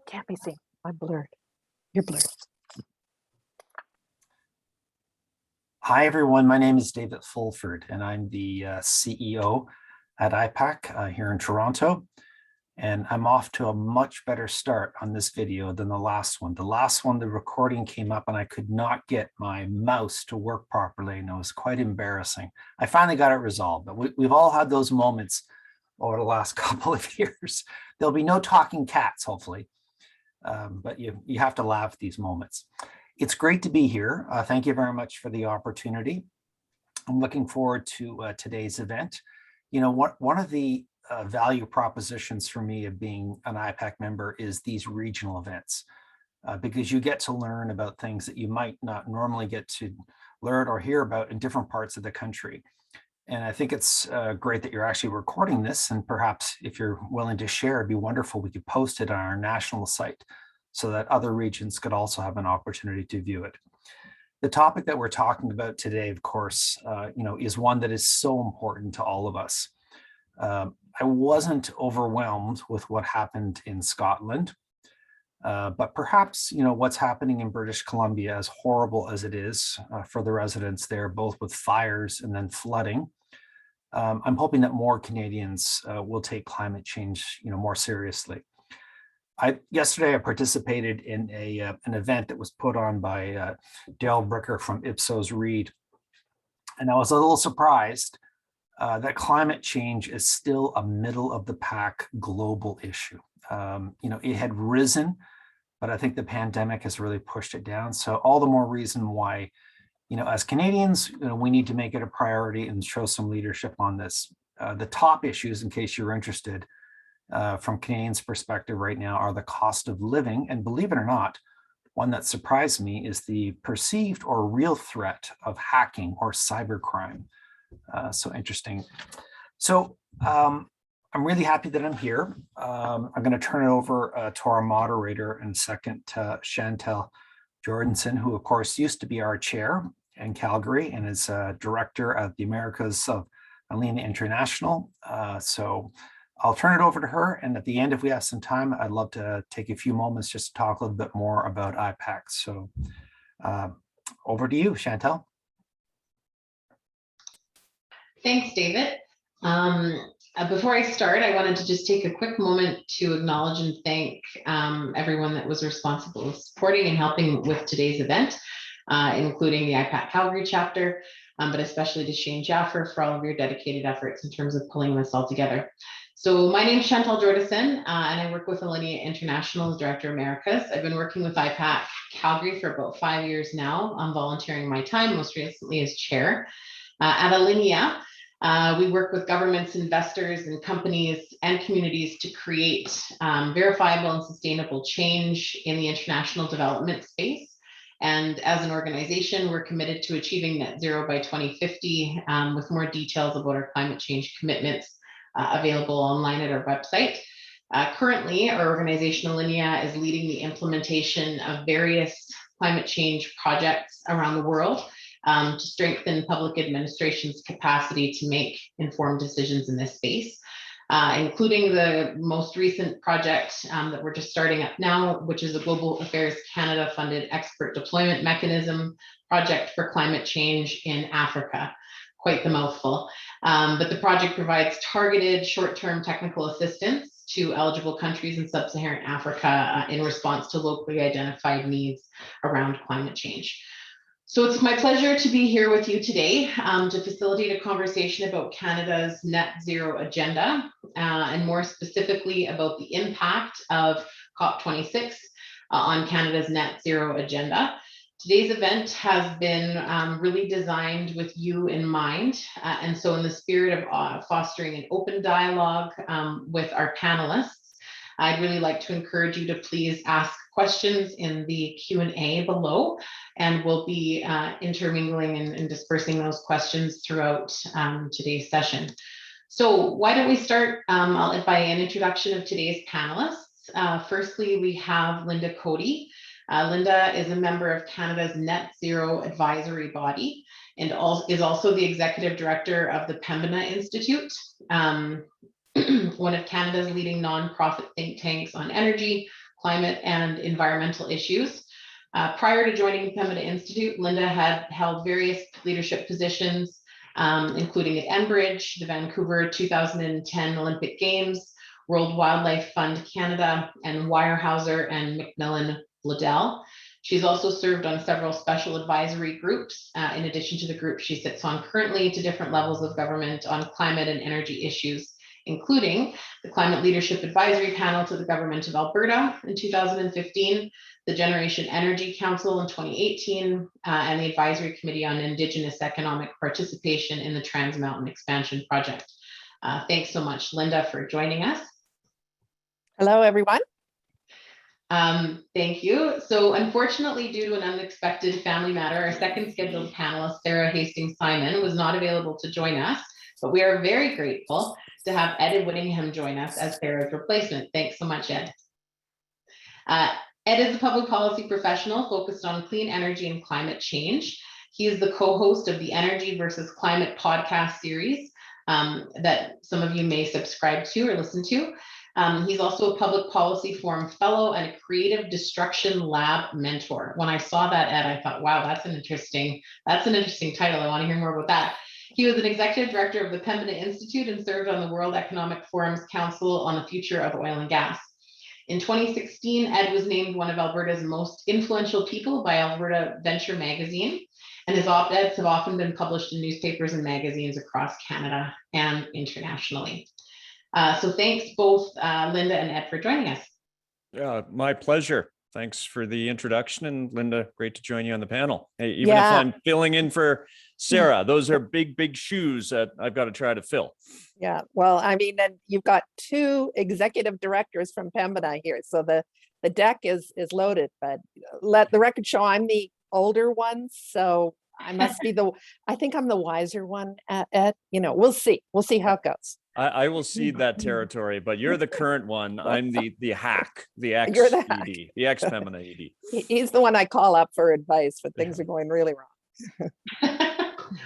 Can't be seen. I'm blurred. You're blurred. Hi, everyone. My name is David Fulford, and I'm the CEO at IPAC here in Toronto. And I'm off to a much better start on this video than the last one. The last one, the recording came up and I could not get my mouse to work properly, and it was quite embarrassing. I finally got it resolved, but we've all had those moments over the last couple of years. There'll be no talking cats, hopefully, but you have to laugh at these moments. It's great to be here. Thank you very much for the opportunity. I'm looking forward to today's event. You know, one of the value propositions for me of being an IPAC member is these regional events, because you get to learn about things that you might not normally get to learn or hear about in different parts of the country. And I think it's great that you're actually recording this, and perhaps if you're willing to share, it'd be wonderful. We could post it on our national site so that other regions could also have an opportunity to view it. The topic that we're talking about today, of course, is one that is so important to all of us. I wasn't overwhelmed with what happened in Scotland, but perhaps, what's happening in British Columbia, as horrible as it is for the residents there, both with fires and then flooding. I'm hoping that more Canadians will take climate change, more seriously. Yesterday, I participated in an event that was put on by Dale Bricker from Ipsos Reid, and I was a little surprised that climate change is still a middle of the pack global issue. It had risen, but I think the pandemic has really pushed it down. So all the more reason why, as Canadians, we need to make it a priority and show some leadership on this. The top issues, in case you're interested, from Canadians' perspective right now, are the cost of living. And believe it or not, one that surprised me is the perceived or real threat of hacking or cybercrime. So interesting. So I'm really happy that I'm here. I'm going to turn it over to our moderator in a second, Chantal Jordanson, who of course used to be our chair in Calgary and is director of the Americas of Alenia International. So I'll turn it over to her. And at the end, if we have some time, I'd love to take a few moments just to talk a little bit more about IPAC. So over to you, Chantal. Thanks, David. Before I start, I wanted to just take a quick moment to acknowledge and thank everyone that was responsible for supporting and helping with today's event, including the IPAC Calgary chapter, but especially to Shane Jaffer for all of your dedicated efforts in terms of pulling this all together. So my name is Chantal Jordanson, and I work with Alenia International as Director Americas. I've been working with IPAC Calgary for about 5 years now. I'm volunteering my time, most recently as chair. At Alenia, we work with governments, investors, and companies and communities to create verifiable and sustainable change in the international development space. And as an organization, we're committed to achieving net zero by 2050, with more details about our climate change commitments available online at our website. Currently, our organization Alenia is leading the implementation of various climate change projects around the world to strengthen public administration's capacity to make informed decisions in this space, including the most recent project that we're just starting up now, which is a Global Affairs Canada funded expert deployment mechanism project for climate change in Africa. Quite the mouthful. But the project provides targeted short-term technical assistance to eligible countries in sub-Saharan Africa in response to locally identified needs around climate change. So it's my pleasure to be here with you today to facilitate a conversation about Canada's net zero agenda, and more specifically about the impact of COP26 on Canada's net zero agenda. Today's event has been really designed with you in mind. And so in the spirit of fostering an open dialogue with our panelists, I'd really like to encourage you to please ask questions in the Q&A below, and we'll be intermingling and dispersing those questions throughout today's session. So why don't we start by an introduction of today's panelists. Firstly, we have Linda Cody. Linda is a member of Canada's Net Zero Advisory Body and is also the Executive Director of the Pembina Institute, one of Canada's leading nonprofit think tanks on energy, climate and environmental issues. Prior to joining the Pembina Institute, Linda had held various leadership positions, including at Enbridge, the Vancouver 2010 Olympic Games, World Wildlife Fund Canada, and Weyerhaeuser and Macmillan Liddell. She's also served on several special advisory groups, in addition to the group she sits on currently to different levels of government on climate and energy issues, including the Climate Leadership Advisory Panel to the Government of Alberta in 2015, the Generation Energy Council in 2018, and the Advisory Committee on Indigenous Economic Participation in the Trans Mountain Expansion Project. Thanks so much, Linda, for joining us. Hello, everyone. Thank you. So unfortunately, due to an unexpected family matter, our second scheduled panelist, Sarah Hastings-Simon, was not available to join us, but we are very grateful to have Ed Whittingham join us as Sarah's replacement. Thanks so much, Ed. Ed is a public policy professional focused on clean energy and climate change. He is the co-host of the Energy versus Climate podcast series that some of you may subscribe to or listen to. He's also a public policy forum fellow and a creative destruction lab mentor. When I saw that, Ed, I thought, wow, that's an interesting title. I want to hear more about that. He was an executive director of the Pembina Institute and served on the World Economic Forum's Council on the Future of Oil and Gas. In 2016, Ed was named one of Alberta's most influential people by Alberta Venture magazine, and his op-eds have often been published in newspapers and magazines across Canada and internationally. So thanks both Linda and Ed for joining us. My pleasure. Thanks for the introduction, and Linda, great to join you on the panel. Hey, even if I'm filling in for Sarah, those are big shoes that I've got to try to fill. Yeah, well, I mean, and you've got two executive directors from Pembina here, so the deck is loaded. But let the record show I'm the older one, so I must be I think I'm the wiser one. We'll see how it goes. I will cede that territory, but you're the current one. I'm the hack, the ex-ED, the ex-Pembina ED. He's the one I call up for advice when things are going really wrong.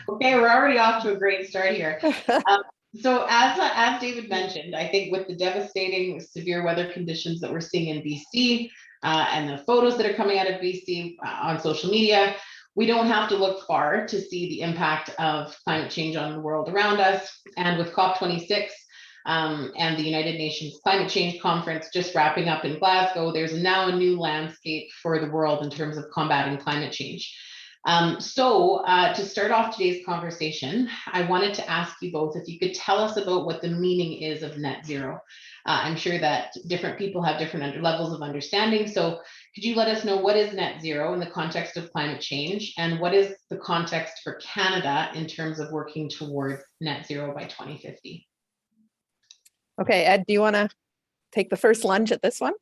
Okay, we're already off to a great start here. So as David mentioned, I think with the devastating severe weather conditions that we're seeing in BC and the photos that are coming out of BC on social media, we don't have to look far to see the impact of climate change on the world around us. And with COP26 and the United Nations Climate Change Conference just wrapping up in Glasgow, there's now a new landscape for the world in terms of combating climate change. So to start off today's conversation, I wanted to ask you both if you could tell us about what the meaning is of net zero. I'm sure that different people have different levels of understanding. So could you let us know what is net zero in the context of climate change, and what is the context for Canada in terms of working towards net zero by 2050? Okay, Ed, do you want to take the first lunge at this one?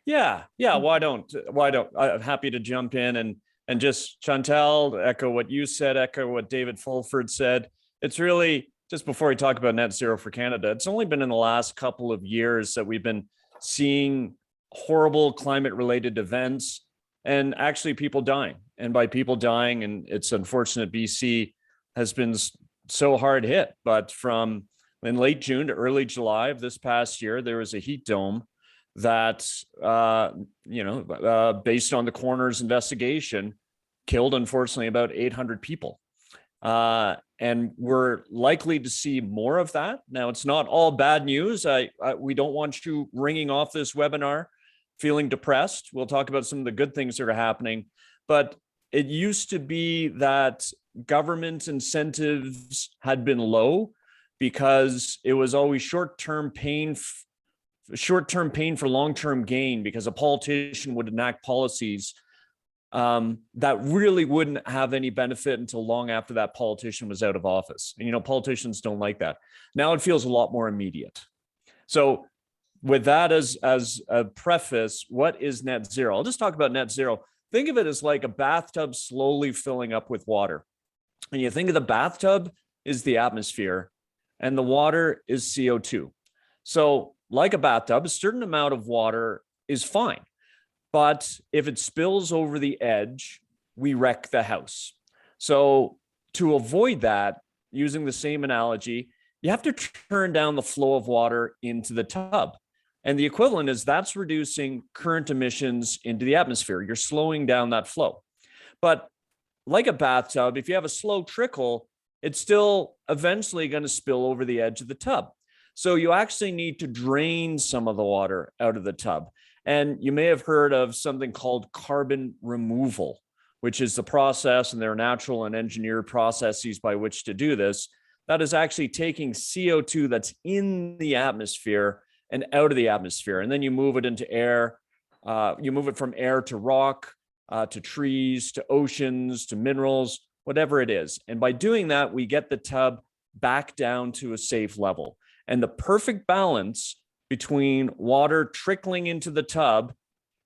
Yeah. Why don't? I'm happy to jump in and just, Chantal, echo what you said, echo what David Fulford said. It's really, just before we talk about net zero for Canada, it's only been in the last couple of years that we've been seeing horrible climate related events and actually people dying. And by people dying, and it's unfortunate, BC has been so hard hit, but from in late June to early July of this past year, there was a heat dome that, based on the coroner's investigation, killed, unfortunately, about 800 people. And we're likely to see more of that. Now, it's not all bad news. We don't want you ringing off this webinar feeling depressed. We'll talk about some of the good things that are happening. But it used to be that government incentives had been low because it was always short-term pain for long-term gain, because a politician would enact policies that really wouldn't have any benefit until long after that politician was out of office. And, politicians don't like that. Now it feels a lot more immediate. So with that as a preface, what is net zero? I'll just talk about net zero. Think of it as like a bathtub slowly filling up with water. And you think of the bathtub is the atmosphere and the water is CO2. So like a bathtub, a certain amount of water is fine. But if it spills over the edge, we wreck the house. So to avoid that, using the same analogy, you have to turn down the flow of water into the tub. And the equivalent is that's reducing current emissions into the atmosphere. You're slowing down that flow. But like a bathtub, if you have a slow trickle, it's still eventually going to spill over the edge of the tub. So you actually need to drain some of the water out of the tub. And you may have heard of something called carbon removal, which is the process, and there are natural and engineered processes by which to do this. That is actually taking CO2 that's in the atmosphere and out of the atmosphere. And then you move it into air. You move it from air to rock, to trees, to oceans, to minerals, whatever it is. And by doing that, we get the tub back down to a safe level. And the perfect balance between water trickling into the tub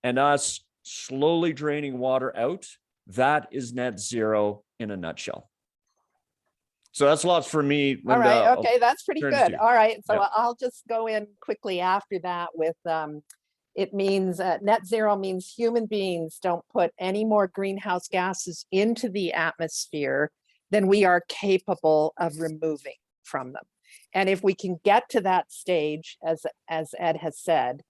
and us slowly draining water out, that is net zero in a nutshell. So that's lots for me, Linda. All right, okay, that's pretty turn to good. you. All right, so Yeah. I'll just go in quickly after that with, it means net zero means human beings don't put any more greenhouse gases into the atmosphere than we are capable of removing from them. And if we can get to that stage, as Ed has said,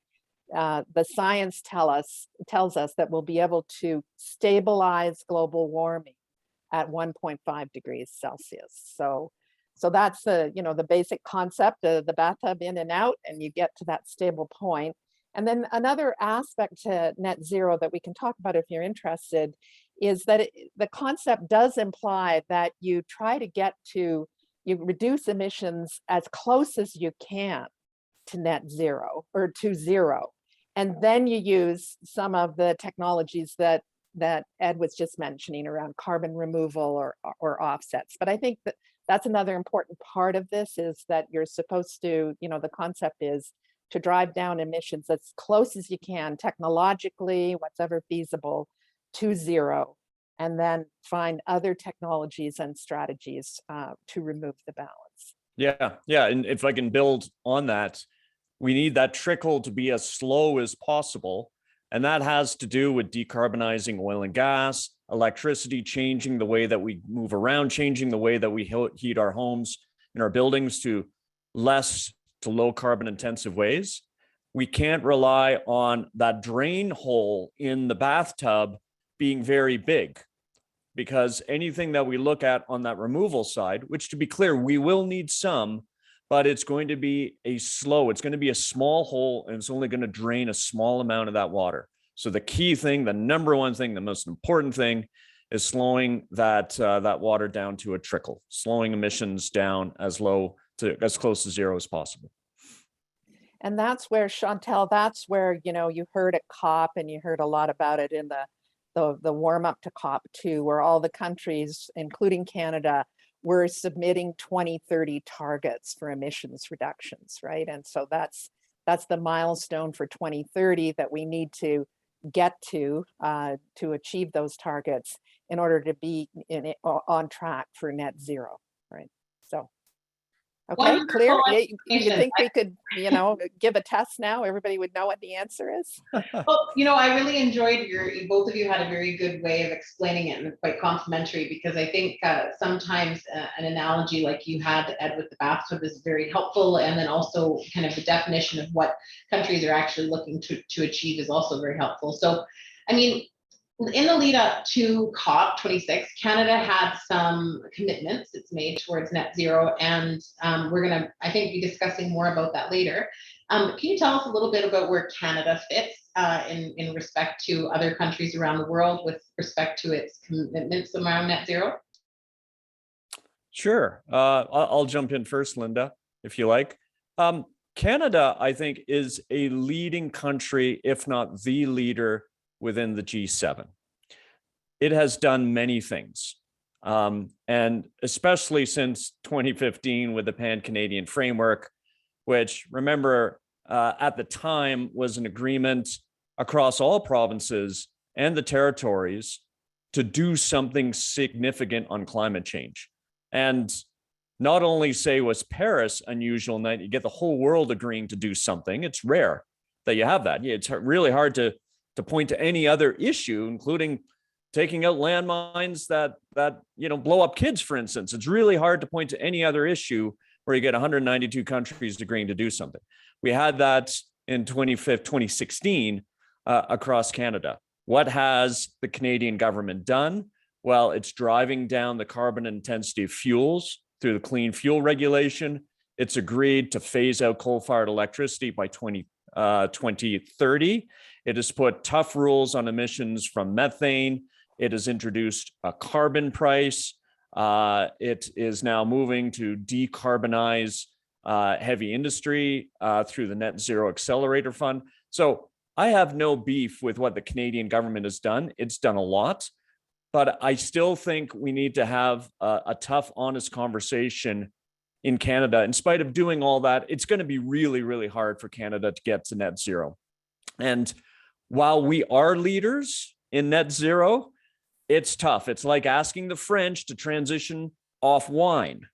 the science tells us that we'll be able to stabilize global warming at 1.5 degrees Celsius. So that's the, the basic concept of the bathtub in and out, and you get to that stable point. And then another aspect to net zero that we can talk about if you're interested is that the concept does imply that you try to you reduce emissions as close as you can to net zero or to zero. And then you use some of the technologies that Ed was just mentioning around carbon removal or offsets. But I think that's another important part of this, is that you're supposed to, the concept is to drive down emissions as close as you can technologically, what's ever feasible, to zero, and then find other technologies and strategies to remove the balance. Yeah. And if I can build on that, we need that trickle to be as slow as possible. And that has to do with decarbonizing oil and gas, electricity, changing the way that we move around, changing the way that we heat our homes and our buildings to less to low carbon intensive ways. We can't rely on that drain hole in the bathtub being very big, because anything that we look at on that removal side, which, to be clear, we will need some, but it's going to be it's going to be a small hole, and it's only going to drain a small amount of that water. So the key thing, the number one thing, the most important thing, is slowing that water down to a trickle, slowing emissions down as close to zero as possible. And that's where, Chantel, you heard at COP, and you heard a lot about it in the warm up to COP2, where all the countries, including Canada, were submitting 2030 targets for emissions reductions, right? And so that's the milestone for 2030 that we need to get to achieve those targets in order to be on track for net zero, right? So, okay, Wonderful clear? You explanation. think we could, give a test now? Everybody would know what the answer is? Well, I really enjoyed both of you had a very good way of explaining it, and quite complimentary, because I think sometimes an analogy like you had, Ed, with the bathtub is very helpful. And then also kind of the definition of what countries are actually looking to achieve is also very helpful. So, in the lead up to COP26, Canada had some commitments it's made towards net zero, and we're going to, I think, be discussing more about that later. Can you tell us a little bit about where Canada fits in respect to other countries around the world with respect to its commitments around net zero? Sure. I'll jump in first, Linda, if you like. Canada, I think, is a leading country, if not the leader, within the G7. It has done many things, and especially since 2015 with the Pan-Canadian Framework, which, remember, at the time was an agreement across all provinces and the territories to do something significant on climate change. And not only was Paris unusual in that you get the whole world agreeing to do something, it's rare that you have that. It's really hard to point to any other issue, including taking out landmines that blow up kids, for instance. It's really hard to point to any other issue where you get 192 countries agreeing to do something. We had that in 2016 across Canada. What has the Canadian government done? Well, it's driving down the carbon intensity of fuels through the clean fuel regulation. It's agreed to phase out coal-fired electricity by 2030. It has put tough rules on emissions from methane. It has introduced a carbon price. It is now moving to decarbonize heavy industry through the NetZero Accelerator Fund. So I have no beef with what the Canadian government has done. It's done a lot, but I still think we need to have a tough, honest conversation in Canada. In spite of doing all that, it's going to be really, really hard for Canada to get to net zero. And while we are leaders in net zero, it's tough. It's like asking the French to transition off wine.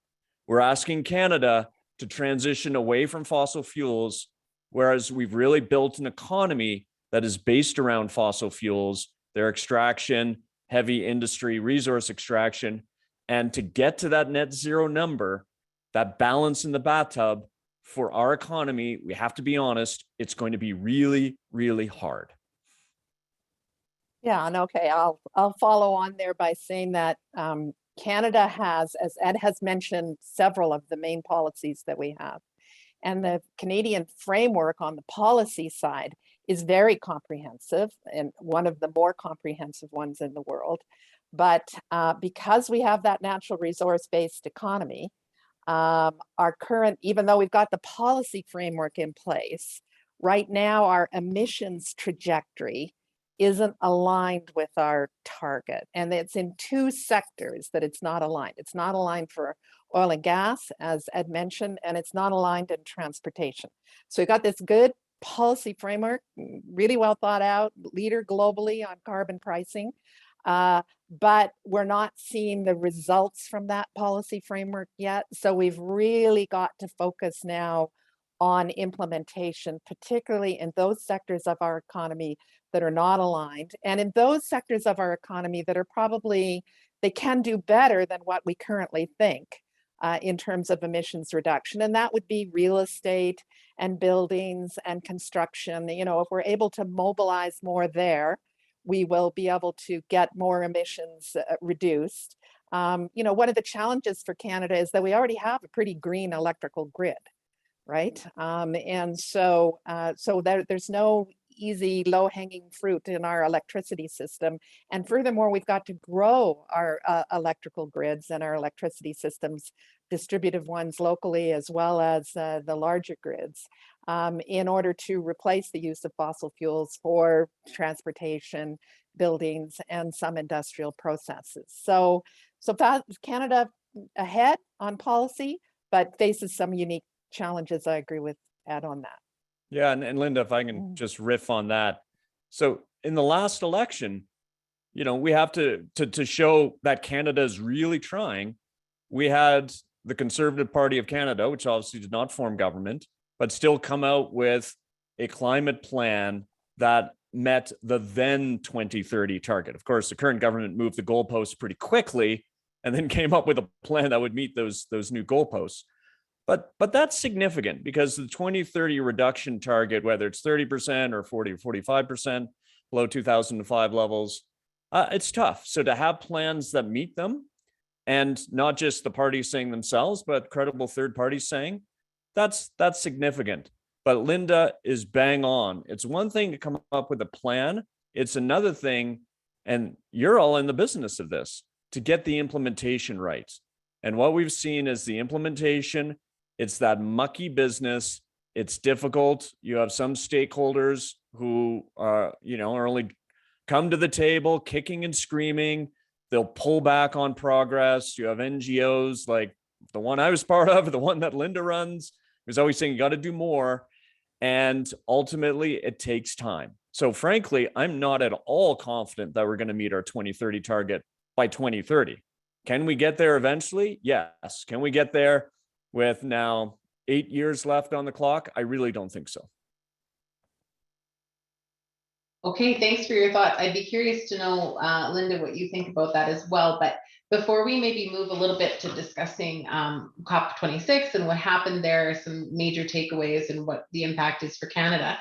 We're asking Canada to transition away from fossil fuels, whereas we've really built an economy that is based around fossil fuels, their extraction, heavy industry, resource extraction. And to get to that net zero number, that balance in the bathtub for our economy, we have to be honest, it's going to be really, really hard. Yeah, and okay, I'll follow on there by saying that Canada has, as Ed has mentioned, several of the main policies that we have. And the Canadian framework on the policy side is very comprehensive and one of the more comprehensive ones in the world. But because we have that natural resource-based economy, our current, even though we've got the policy framework in place, right now our emissions trajectory isn't aligned with our target. And it's in two sectors that it's not aligned. It's not aligned for oil and gas, as Ed mentioned, and it's not aligned in transportation. So we've got this good policy framework, really well thought out, leader globally on carbon pricing, but we're not seeing the results from that policy framework yet. So we've really got to focus now on implementation, particularly in those sectors of our economy that are not aligned, and in those sectors of our economy that are probably, they can do better than what we currently think in terms of emissions reduction. And that would be real estate and buildings and construction. You know, if we're able to mobilize more there, we will be able to get more emissions reduced. You know, one of the challenges for Canada is that we already have a pretty green electrical grid, right? And so, there's no easy low-hanging fruit in our electricity system. And furthermore, we've got to grow our electrical grids and our electricity systems, distributive ones locally, as well as the larger grids, in order to replace the use of fossil fuels for transportation, buildings, and some industrial processes. So Canada ahead on policy, but faces some unique challenges. I agree with Ed on that. Yeah, and Linda, if I can just riff on that. So in the last election, you know, we have to show that Canada is really trying. We had the Conservative Party of Canada, which obviously did not form government, but still come out with a climate plan that met the then 2030 target. Of course, the current government moved the goalposts pretty quickly and then came up with a plan that would meet those new goalposts. But that's significant because the 2030 reduction target, whether it's 30% or 40 or 45% below 2005 levels, it's tough. So to have plans that meet them, and not just the parties saying themselves, but credible third parties saying, that's significant. But Linda is bang on. It's one thing to come up with a plan. It's another thing, and you're all in the business of this, to get the implementation right. And what we've seen is the implementation, it's that mucky business. It's difficult. You have some stakeholders who are only come to the table kicking and screaming. They'll pull back on progress. You have NGOs like the one I was part of, the one that Linda runs, who's always saying you got to do more. And ultimately, it takes time. So frankly, I'm not at all confident that we're going to meet our 2030 target by 2030. Can we get there eventually? Yes. Can we get there with now 8 years left on the clock? I really don't think so. Okay, thanks for your thoughts. I'd be curious to know, Linda, what you think about that as well. But before we maybe move a little bit to discussing COP26 and what happened there, some major takeaways and what the impact is for Canada.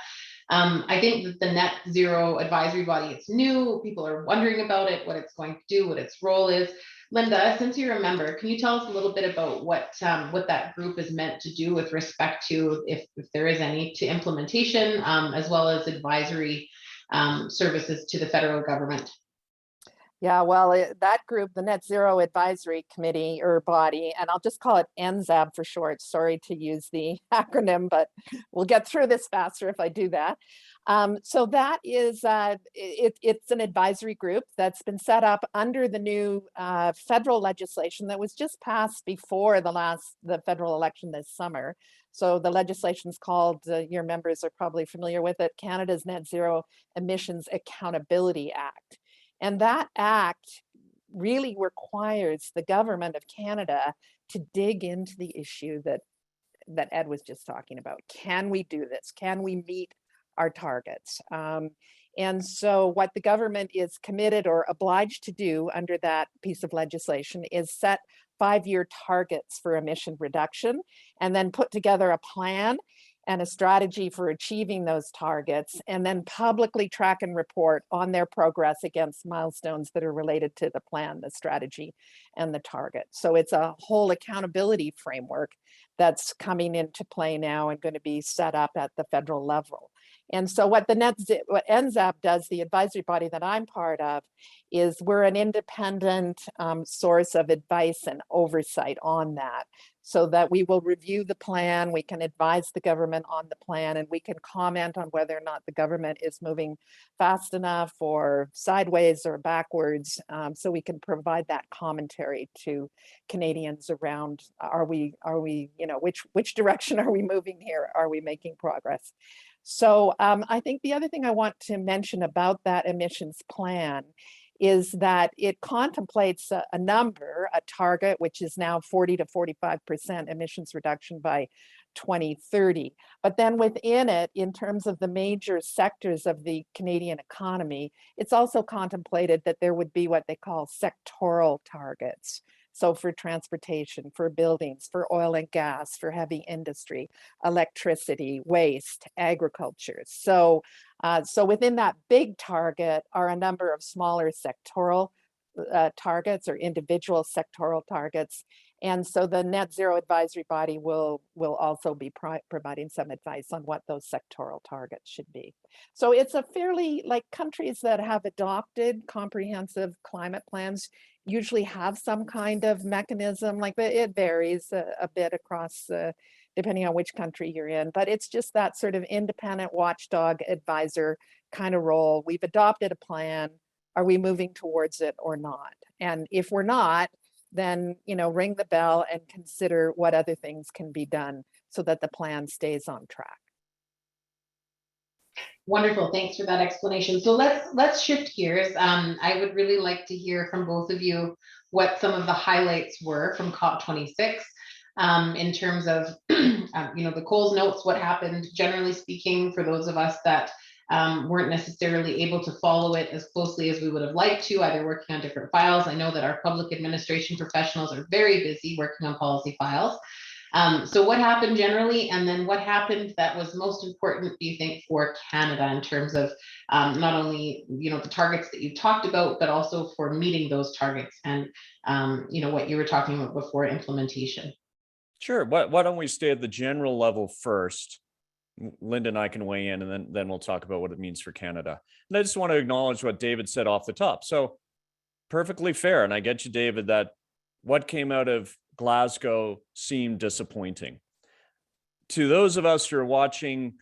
I think that the Net Zero Advisory Body, it's new, people are wondering about it, what it's going to do, what its role is. Linda, since you're a member, can you tell us a little bit about what that group is meant to do with respect to, if there is any, to implementation, as well as advisory services to the federal government? Yeah, well, that group, the Net Zero Advisory Committee or body, and I'll just call it NZAB for short. Sorry to use the acronym, but we'll get through this faster if I do that. So that is, it's an advisory group that's been set up under the new federal legislation that was just passed before the federal election this summer. So the legislation's called, your members are probably familiar with it, Canada's Net Zero Emissions Accountability Act. And that act really requires the government of Canada to dig into the issue that Ed was just talking about. Can we do this? Can we meet our targets? And so what the government is committed or obliged to do under that piece of legislation is set 5-year targets for emission reduction and then put together a plan and a strategy for achieving those targets, and then publicly track and report on their progress against milestones that are related to the plan, the strategy, and the target. So it's a whole accountability framework that's coming into play now and going to be set up at the federal level. And so what what NZAP does, the advisory body that I'm part of, is we're an independent source of advice and oversight on that, so that we will review the plan, we can advise the government on the plan, and we can comment on whether or not the government is moving fast enough or sideways or backwards. So we can provide that commentary to Canadians around, are we, which direction are we moving here? Are we making progress? So I think the other thing I want to mention about that emissions plan is that it contemplates a number, a target, which is now 40 to 45% emissions reduction by 2030. But then within it, in terms of the major sectors of the Canadian economy, it's also contemplated that there would be what they call sectoral targets. So for transportation, for buildings, for oil and gas, for heavy industry, electricity, waste, agriculture. So within that big target are a number of smaller sectoral targets or individual sectoral targets. And so the Net Zero Advisory Body will also be providing some advice on what those sectoral targets should be. So it's a fairly, like, countries that have adopted comprehensive climate plans usually have some kind of mechanism, like it varies a bit across depending on which country you're in, but it's just that sort of independent watchdog advisor kind of role. We've adopted a plan. Are we moving towards it or not? And if we're not, then, ring the bell and consider what other things can be done so that the plan stays on track. Wonderful, thanks for that explanation. So let's shift gears. I would really like to hear from both of you what some of the highlights were from COP26 in terms of, the Coles notes, what happened, generally speaking, for those of us that weren't necessarily able to follow it as closely as we would have liked to, either working on different files. I know that our public administration professionals are very busy working on policy files. So what happened generally, and then what happened that was most important, do you think, for Canada in terms of not only the targets that you talked about, but also for meeting those targets and what you were talking about before, implementation? Sure. Why don't we stay at the general level first? Linda and I can weigh in, and then we'll talk about what it means for Canada. And I just want to acknowledge what David said off the top. So perfectly fair. And I get you, David, that what came out of Glasgow seemed disappointing. To those of us who are watching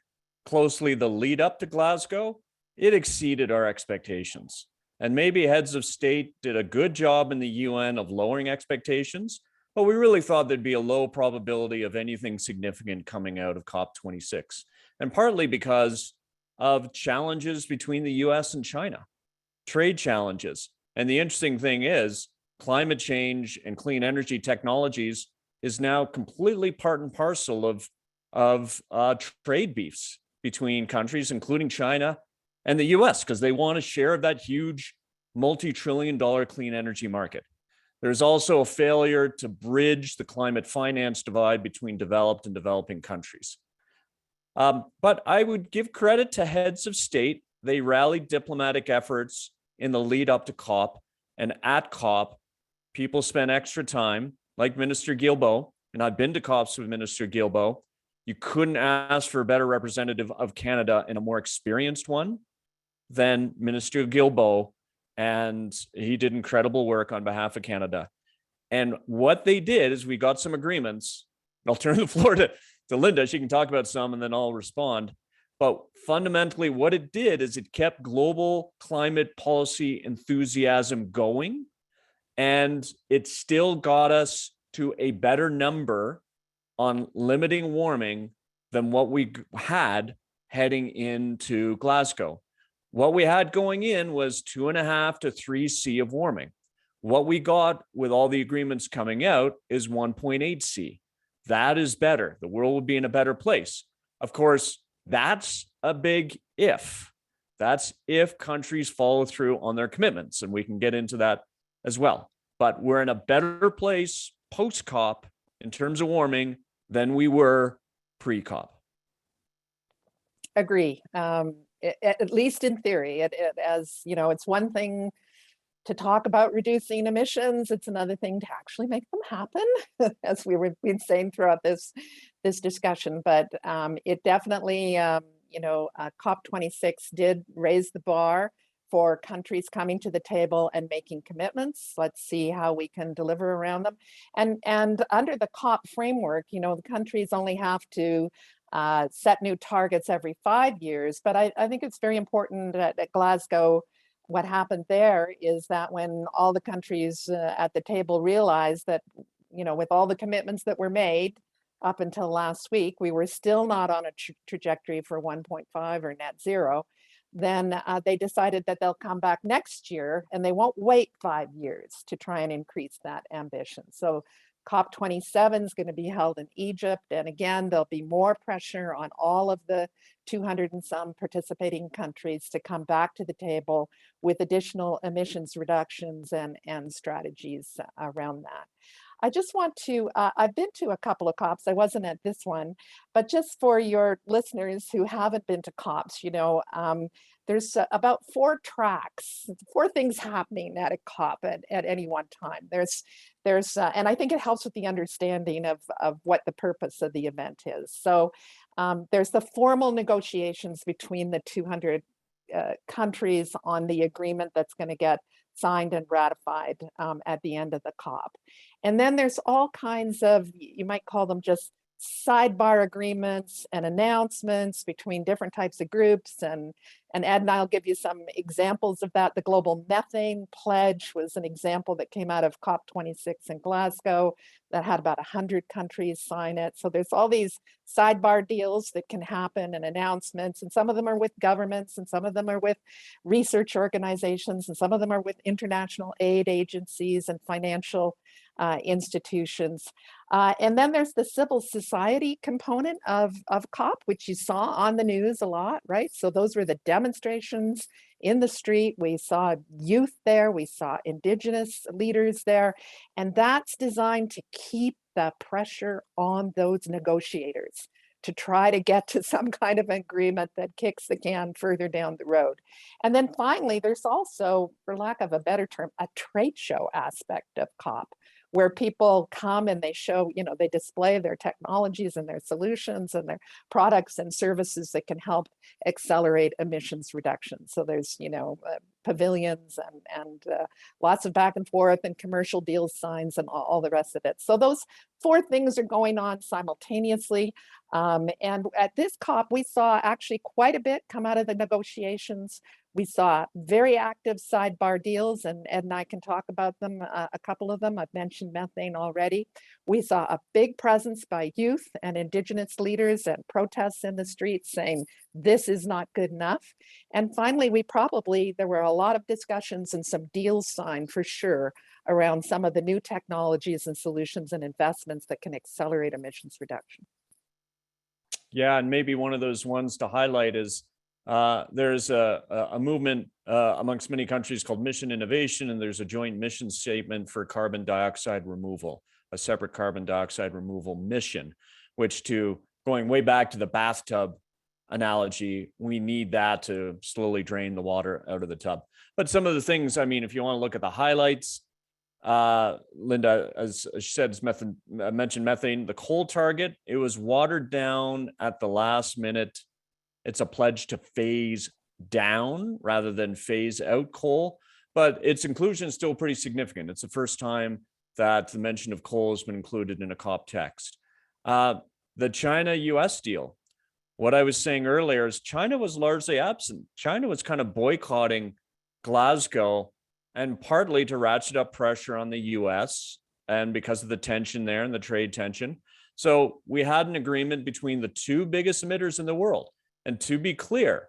closely the lead up to Glasgow, it exceeded our expectations. And maybe heads of state did a good job in the UN of lowering expectations, but we really thought there'd be a low probability of anything significant coming out of COP26. And partly because of challenges between the US and China, trade challenges. And the interesting thing is, climate change and clean energy technologies is now completely part and parcel of trade beefs between countries, including China and the US, because they want a share of that huge multi-trillion-dollar clean energy market. There's also a failure to bridge the climate finance divide between developed and developing countries. But I would give credit to heads of state. They rallied diplomatic efforts in the lead up to COP, and at COP, people spent extra time, like Minister Guilbeault, and I've been to COPs with Minister Guilbeault. You couldn't ask for a better representative of Canada and a more experienced one than Minister Guilbeault, and he did incredible work on behalf of Canada. And what they did is we got some agreements. I'll turn the floor to Linda. She can talk about some and then I'll respond. But fundamentally, what it did is it kept global climate policy enthusiasm going, and it still got us to a better number on limiting warming than what we had heading into Glasgow. What we had going in was 2.5 to 3 C of warming. What we got with all the agreements coming out is 1.8 C. That is better. The world will be in a better place. Of course, that's a big if. That's if countries follow through on their commitments, and we can get into that as well. But we're in a better place post-COP in terms of warming than we were pre-COP. Agree. At least in theory, as you know, it's one thing to talk about reducing emissions. It's another thing to actually make them happen, as we've been saying throughout this discussion. But it definitely, COP26 did raise the bar for countries coming to the table and making commitments. Let's see how we can deliver around them. And under the COP framework, the countries only have to set new targets every 5 years. But I think it's very important at Glasgow. What happened there is that when all the countries at the table realized that, with all the commitments that were made up until last week, we were still not on a trajectory for 1.5 or net zero, then they decided that they'll come back next year and they won't wait 5 years to try and increase that ambition. So COP27 is going to be held in Egypt. And again, there'll be more pressure on all of the 200 and some participating countries to come back to the table with additional emissions reductions and strategies around that. I just want to, I've been to a couple of COPs. I wasn't at this one, but just for your listeners who haven't been to COPs, there's about 4 tracks, 4 things happening at a COP at any one time. There's and I think it helps with the understanding of what the purpose of the event is. So there's the formal negotiations between the 200 countries on the agreement that's going to get signed and ratified at the end of the COP. And then there's all kinds of, you might call them just sidebar agreements and announcements between different types of groups. And Ed and I'll give you some examples of that. The Global Methane Pledge was an example that came out of COP26 in Glasgow that had about 100 countries sign it. So there's all these sidebar deals that can happen and announcements, and some of them are with governments and some of them are with research organizations and some of them are with international aid agencies and financial institutions. And then there's the civil society component of COP, which you saw on the news a lot, right? So those were the demonstrations in the street. We saw youth there, we saw Indigenous leaders there, and that's designed to keep the pressure on those negotiators to try to get to some kind of agreement that kicks the can further down the road. And then finally, there's also, for lack of a better term, a trade show aspect of COP, where people come and they show, they display their technologies and their solutions and their products and services that can help accelerate emissions reduction. So there's, pavilions and lots of back and forth and commercial deal signs and all the rest of it. So those 4 things are going on simultaneously. And at this COP, we saw actually quite a bit come out of the negotiations. We saw very active sidebar deals, and Ed and I can talk about them, a couple of them. I've mentioned methane already. We saw a big presence by youth and Indigenous leaders and protests in the streets saying, this is not good enough. And finally, there were a lot of discussions and some deals signed for sure around some of the new technologies and solutions and investments that can accelerate emissions reduction. Yeah, and maybe one of those ones to highlight is there's a movement amongst many countries called Mission Innovation, and there's a joint mission statement for carbon dioxide removal, a separate carbon dioxide removal mission, which, to going way back to the bathtub analogy, we need that to slowly drain the water out of the tub. But some of the things, I mean, if you want to look at the highlights, Linda, as she said, mentioned methane, the coal target, it was watered down at the last minute. It's a pledge to phase down rather than phase out coal, but its inclusion is still pretty significant. It's the first time that the mention of coal has been included in a COP text. The China-US deal, what I was saying earlier is China was largely absent. China was kind of boycotting Glasgow, and partly to ratchet up pressure on the US and because of the tension there and the trade tension. So we had an agreement between the two biggest emitters in the world. And to be clear,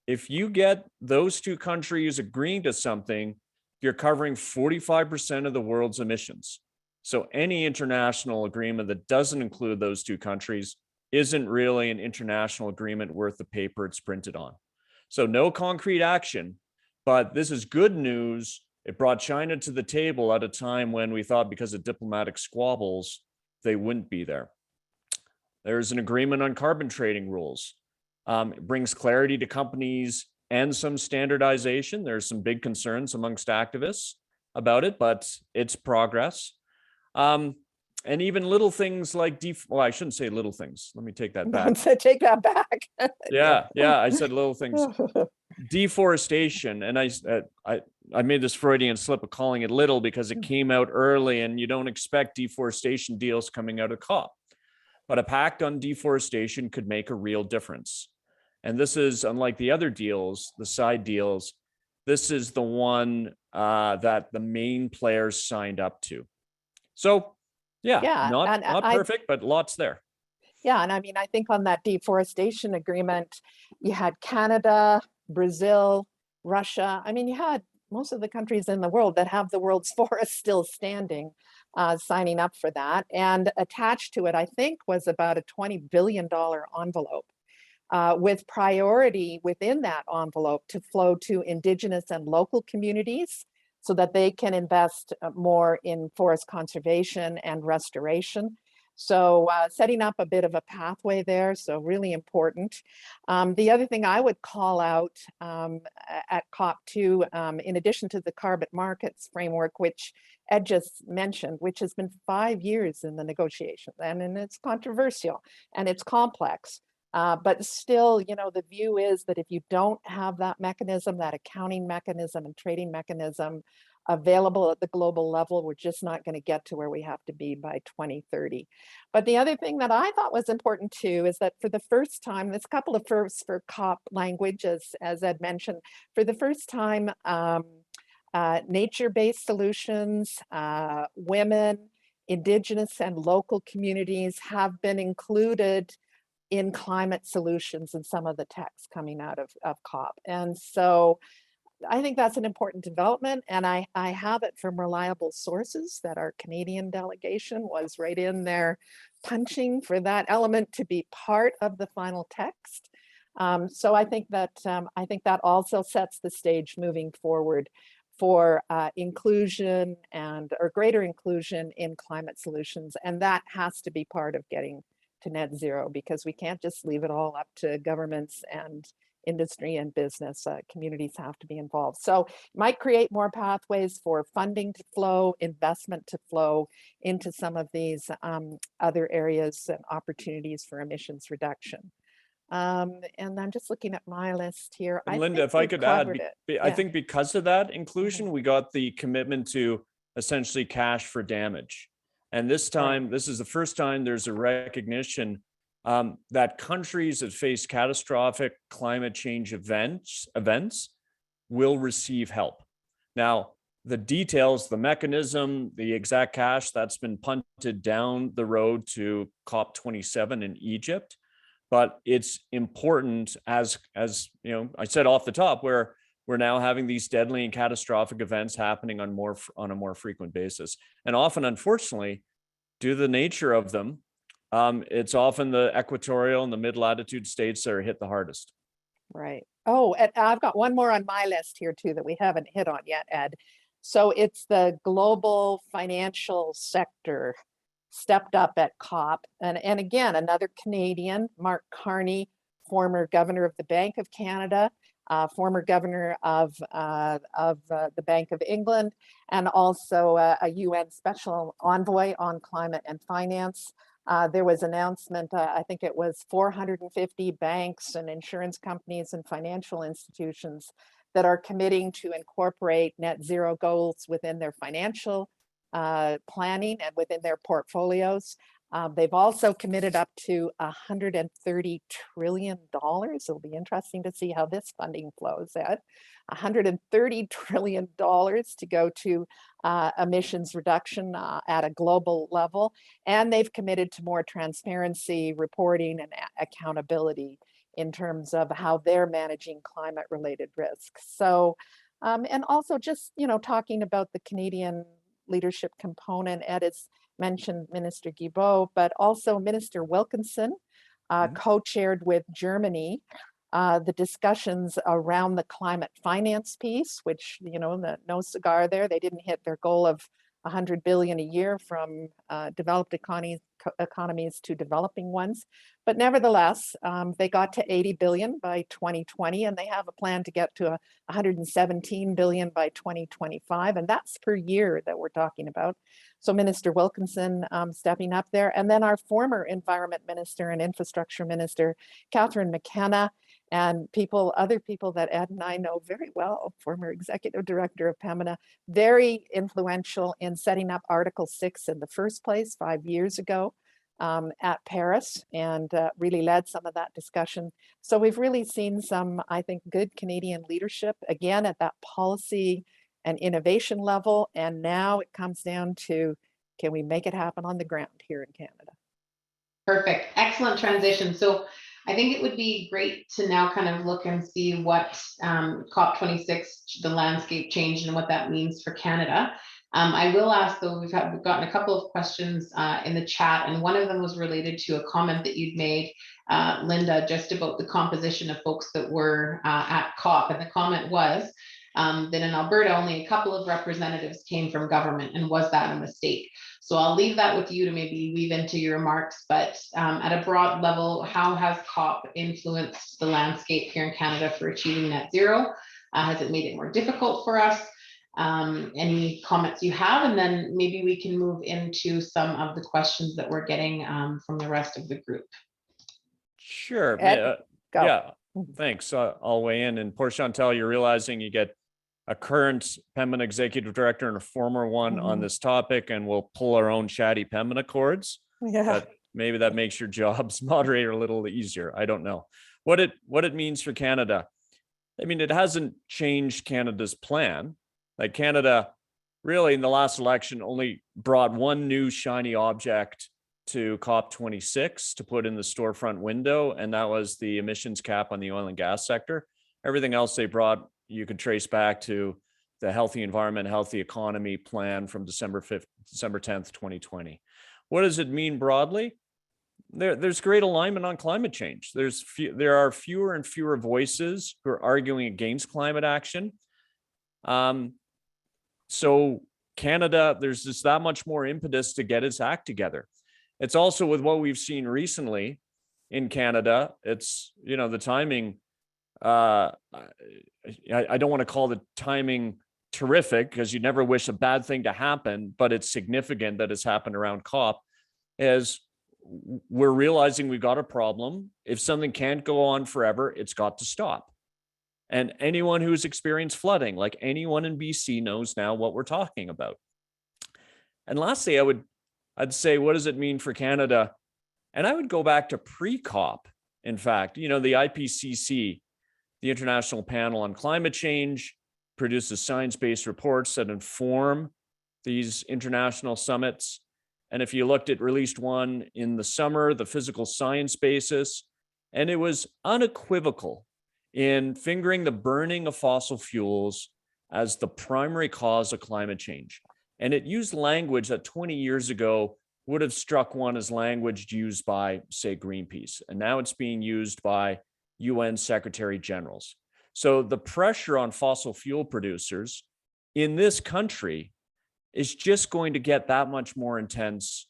if you get those two countries agreeing to something, you're covering 45% of the world's emissions. So any international agreement that doesn't include those two countries isn't really an international agreement worth the paper it's printed on. So no concrete action, but this is good news. It brought China to the table at a time when we thought because of diplomatic squabbles, they wouldn't be there. There's an agreement on carbon trading rules. It brings clarity to companies and some standardization. There's some big concerns amongst activists about it, but it's progress. And even little things like, well, I shouldn't say little things. Let me take that back. Take that back. Yeah, I said little things. Deforestation, and I made this Freudian slip of calling it little because it came out early and you don't expect deforestation deals coming out of COP. But a pact on deforestation could make a real difference. And this is, unlike the other deals, the side deals, this is the one that the main players signed up to. So not perfect, but lots there. Yeah, and I mean, I think on that deforestation agreement, you had Canada, Brazil, Russia. I mean, you had most of the countries in the world that have the world's forests still standing, signing up for that. And attached to it, I think, was about a $20 billion envelope, with priority within that envelope to flow to Indigenous and local communities so that they can invest more in forest conservation and restoration. So setting up a bit of a pathway there, so really important. The other thing I would call out at COP2, in addition to the carbon markets framework, which Ed just mentioned, which has been 5 years in the negotiations, and it's controversial and it's complex. But still, you know, the view is that if you don't have that mechanism, that accounting mechanism and trading mechanism available at the global level, we're just not going to get to where we have to be by 2030. But the other thing that I thought was important too is that for the first time, there's a couple of firsts for COP language, as Ed mentioned, for the first time, nature-based solutions, women, Indigenous and local communities have been included in climate solutions in some of the texts coming out of COP. And so I think that's an important development. And I have it from reliable sources that our Canadian delegation was right in there punching for that element to be part of the final text. So I think that also sets the stage moving forward for inclusion or greater inclusion in climate solutions. And that has to be part of getting to net zero, because we can't just leave it all up to governments and industry and business. Communities have to be involved. So it might create more pathways for funding to flow, investment to flow into some of these other areas and opportunities for emissions reduction. And I'm just looking at my list here. And Linda, if I could add, I think because of that inclusion, we got the commitment to essentially cash for damage. And this time, this is the first time there's a recognition that countries that face catastrophic climate change events will receive help. Now, the details, the mechanism, the exact cash, that's been punted down the road to COP27 in Egypt. But it's important, as you know, I said off the top, where we're now having these deadly and catastrophic events happening on a more frequent basis. And often, unfortunately, due to the nature of them, it's often the equatorial and the mid-latitude states that are hit the hardest. Right. Oh, and I've got one more on my list here too that we haven't hit on yet, Ed. So it's the global financial sector stepped up at COP. And again, another Canadian, Mark Carney, former governor of the Bank of Canada, former governor of the Bank of England, and also a UN special envoy on climate and finance. There was announcement, I think it was 450 banks and insurance companies and financial institutions that are committing to incorporate net zero goals within their financial planning and within their portfolios. They've also committed up to $130 trillion. It'll be interesting to see how this funding flows at $130 trillion to go to emissions reduction at a global level. And they've committed to more transparency, reporting, and accountability in terms of how they're managing climate related risks. So, and also just, talking about the Canadian leadership component, Ed has mentioned Minister Guilbeault, but also Minister Wilkinson co-chaired with Germany the discussions around the climate finance piece, which, no cigar there. They didn't hit their goal of 100 billion a year from developed economies to developing ones. But nevertheless, they got to 80 billion by 2020, and they have a plan to get to 117 billion by 2025. And that's per year that we're talking about. So Minister Wilkinson stepping up there. And then our former Environment Minister and Infrastructure Minister, Catherine McKenna, and other people that Ed and I know very well, former Executive Director of Pembina, very influential in setting up Article 6 in the first place 5 years ago at Paris, and really led some of that discussion. So we've really seen some, I think, good Canadian leadership, again, at that policy and innovation level. And now it comes down to, can we make it happen on the ground here in Canada? Perfect. Excellent transition. So I think it would be great to now kind of look and see what COP26, the landscape change, and what that means for Canada. I will ask, though, we've gotten a couple of questions in the chat, and one of them was related to a comment that you'd made, Linda, just about the composition of folks that were at COP. And the comment was that in Alberta, only a couple of representatives came from government, and was that a mistake? So I'll leave that with you to maybe weave into your remarks, but at a broad level, how has COP influenced the landscape here in Canada for achieving net zero? Has it made it more difficult for us? Any comments you have, and then maybe we can move into some of the questions that we're getting from the rest of the group. Sure. Ed, go. Yeah, thanks. I'll weigh in. And poor Chantal, you're realizing you get a current Pembina executive director and a former one on this topic, and we'll pull our own chatty Pembina cords. Yeah. Maybe that makes your jobs moderator a little easier. I don't know what it means for Canada. I mean, it hasn't changed Canada's plan. Like, Canada really in the last election only brought one new shiny object to COP26 to put in the storefront window, and that was the emissions cap on the oil and gas sector. Everything else they brought, you could trace back to the Healthy Environment, Healthy Economy plan from December 10th, 2020. What does it mean broadly? There's great alignment on climate change. There are fewer and fewer voices who are arguing against climate action. So Canada, there's just that much more impetus to get its act together. It's also with what we've seen recently in Canada, it's, the timing, I don't want to call the timing terrific, because you never wish a bad thing to happen, but it's significant that it's happened around COP, as we're realizing we've got a problem. If something can't go on forever, it's got to stop. And anyone who's experienced flooding, like anyone in BC, knows now what we're talking about. And lastly, I'd say, what does it mean for Canada? And I would go back to pre-COP. In fact, the IPCC, the International Panel on Climate Change, produces science-based reports that inform these international summits. And if you looked at released one in the summer, the physical science basis, and it was unequivocal in fingering the burning of fossil fuels as the primary cause of climate change. And it used language that 20 years ago would have struck one as language used by, say, Greenpeace. And now it's being used by UN Secretary Generals. So the pressure on fossil fuel producers in this country is just going to get that much more intense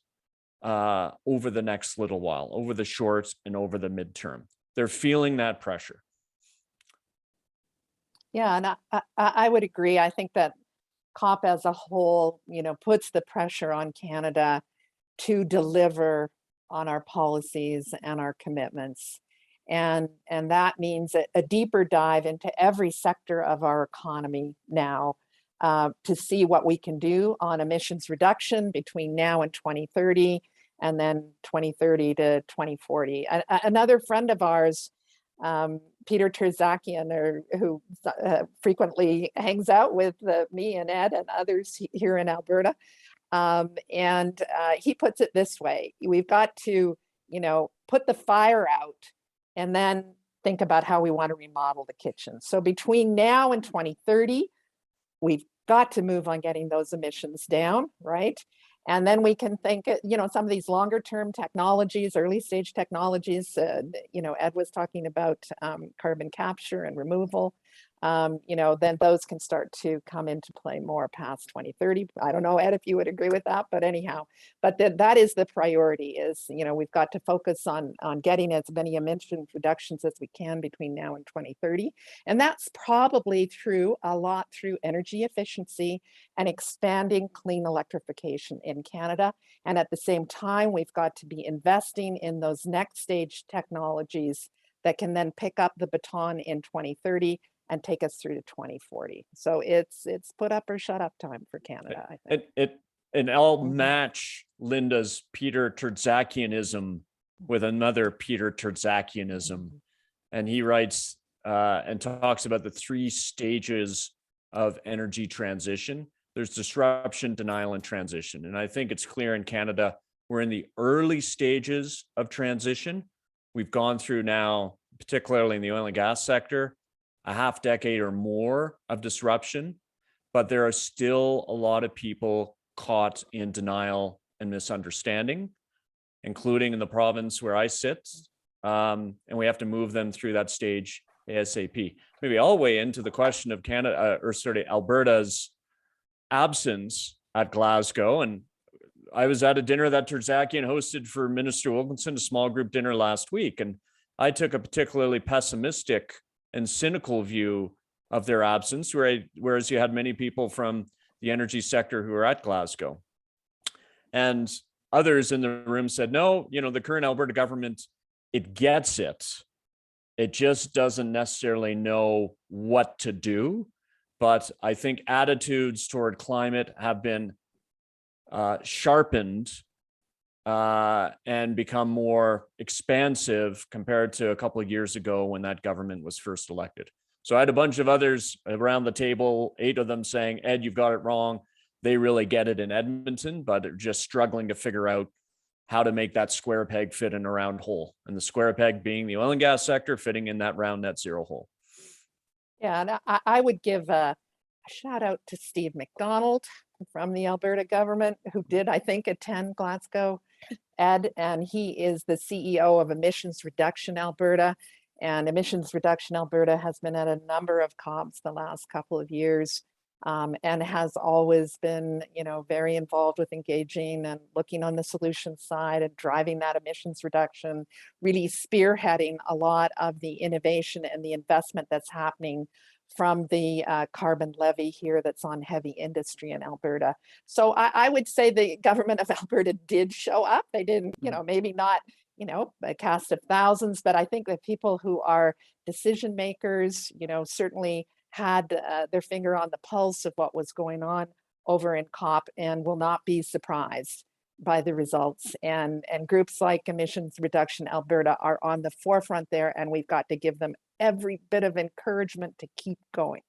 over the next little while, over the short and over the midterm. They're feeling that pressure. Yeah, and I would agree. I think that COP as a whole, puts the pressure on Canada to deliver on our policies and our commitments. And that means a deeper dive into every sector of our economy now, to see what we can do on emissions reduction between now and 2030, and then 2030 to 2040. Another friend of ours, Peter Terzakian, who frequently hangs out with me and Ed and others here in Alberta, and he puts it this way: we've got to, put the fire out and then think about how we want to remodel the kitchen. So between now and 2030, we've got to move on getting those emissions down, right? And then we can think, some of these longer term technologies, early stage technologies, Ed was talking about carbon capture and removal, then those can start to come into play more past 2030. I don't know, Ed, if you would agree with that, but anyhow, but that is the priority is, we've got to focus on getting as many emission reductions as we can between now and 2030. And that's probably through energy efficiency and expanding clean electrification in Canada. And at the same time, we've got to be investing in those next stage technologies that can then pick up the baton in 2030 and take us through to 2040. So it's put up or shut up time for Canada, I think. And I'll match Linda's Peter Terzakianism with another Peter Terzakianism. And he writes and talks about the 3 stages of energy transition. There's disruption, denial, and transition. And I think it's clear in Canada, we're in the early stages of transition. We've gone through now, particularly in the oil and gas sector, a half decade or more of disruption, but there are still a lot of people caught in denial and misunderstanding, including in the province where I sit. And we have to move them through that stage ASAP. Maybe I'll weigh into the question of Alberta's absence at Glasgow. And I was at a dinner that Terzakian hosted for Minister Wilkinson, a small group dinner last week. And I took a particularly pessimistic and cynical view of their absence, whereas you had many people from the energy sector who were at Glasgow. And others in the room said, no, the current Alberta government, it gets it. It just doesn't necessarily know what to do. But I think attitudes toward climate have been sharpened and become more expansive compared to a couple of years ago when that government was first elected. So I had a bunch of others around the table, 8 of them saying, Ed, you've got it wrong. They really get it in Edmonton, but they're just struggling to figure out how to make that square peg fit in a round hole. And the square peg being the oil and gas sector fitting in that round net zero hole. Yeah, and I would give a shout out to Steve McDonald from the Alberta government, who did, I think, attend Glasgow, Ed, and he is the CEO of Emissions Reduction Alberta. And Emissions Reduction Alberta has been at a number of COPs the last couple of years, and has always been, very involved with engaging and looking on the solution side and driving that emissions reduction, really spearheading a lot of the innovation and the investment that's happening from the carbon levy here that's on heavy industry in Alberta. So I would say the government of Alberta did show up. They didn't, maybe not, a cast of thousands, but I think that people who are decision makers, certainly had their finger on the pulse of what was going on over in COP and will not be surprised by the results. And groups like Emissions Reduction Alberta are on the forefront there, and we've got to give them every bit of encouragement to keep going.